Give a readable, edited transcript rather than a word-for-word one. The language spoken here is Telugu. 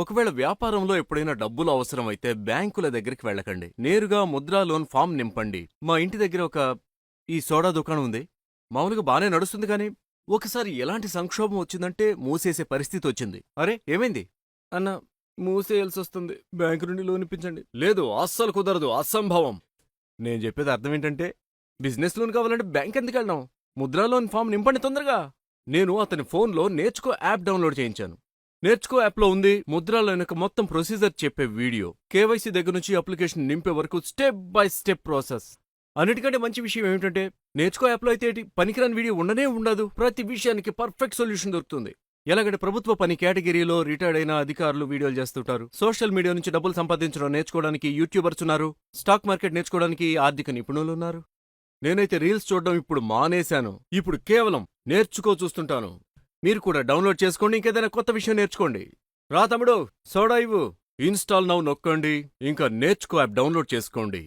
ఒకవేళ వ్యాపారంలో ఎప్పుడైనా డబ్బులు అవసరమైతే బ్యాంకుల దగ్గరికి వెళ్ళకండి. నేరుగా ముద్రా లోన్ ఫామ్ నింపండి. మా ఇంటి దగ్గర ఈ సోడా దుకాణం ఉంది. మామూలుగా బానే నడుస్తుంది కానీ ఒకసారి ఎలాంటి సంక్షోభం వచ్చిందంటే మూసేసే పరిస్థితి వచ్చింది. అరే ఏమైంది అన్న, మూసేయాల్సొస్తుంది. బ్యాంకు నుండి లోన్ ఇప్పించండి. లేదు, అస్సలు కుదరదు, అసంభవం. నేను చెప్పేది అర్థం ఏంటంటే, బిజినెస్ లోన్ కావాలంటే బ్యాంక్ ఎందుకు వెళ్ళడం? ముద్రా లోన్ ఫామ్ నింపండి తొందరగా. నేను అతని ఫోన్లో నేర్చుకో యాప్ డౌన్లోడ్ చేయించాను. నేర్చుకో యాప్లో ఉంది ముద్రా లోన్ యొక్క మొత్తం ప్రొసీజర్ చెప్పే వీడియో. కేవైసీ దగ్గర నుంచి అప్లికేషన్ నింపే వరకు స్టెప్ బై స్టెప్ ప్రాసెస్. అన్నిటికంటే మంచి విషయం ఏమిటంటే, నేర్చుకో యాప్లో అయితే పనికిరాని వీడియో ఉండనే ఉండదు. ప్రతి విషయానికి పర్ఫెక్ట్ సొల్యూషన్ దొరుకుతుంది. ఎలాగంటే ప్రభుత్వ పని కేటగిరీలో రిటైర్డ్ అయిన అధికారులు వీడియోలు చేస్తుంటారు. సోషల్ మీడియా నుంచి డబ్బులు సంపాదించడం నేర్చుకోవడానికి యూట్యూబర్స్ ఉన్నారు. స్టాక్ మార్కెట్ నేర్చుకోవడానికి ఆర్థిక నిపుణులు ఉన్నారు. నేనైతే రీల్స్ చూడడం ఇప్పుడు మానేశాను. ఇప్పుడు కేవలం నేర్చుకో చూస్తుంటాను. మీరు కూడా డౌన్లోడ్ చేసుకోండి, ఇంకేదైనా కొత్త విషయం నేర్చుకోండి. రా తమ్ముడు, సోడా ఇవ్వు. ఇన్స్టాల్ నౌ నొక్కండి, ఇంకా నేర్చుకో యాప్ డౌన్లోడ్ చేసుకోండి.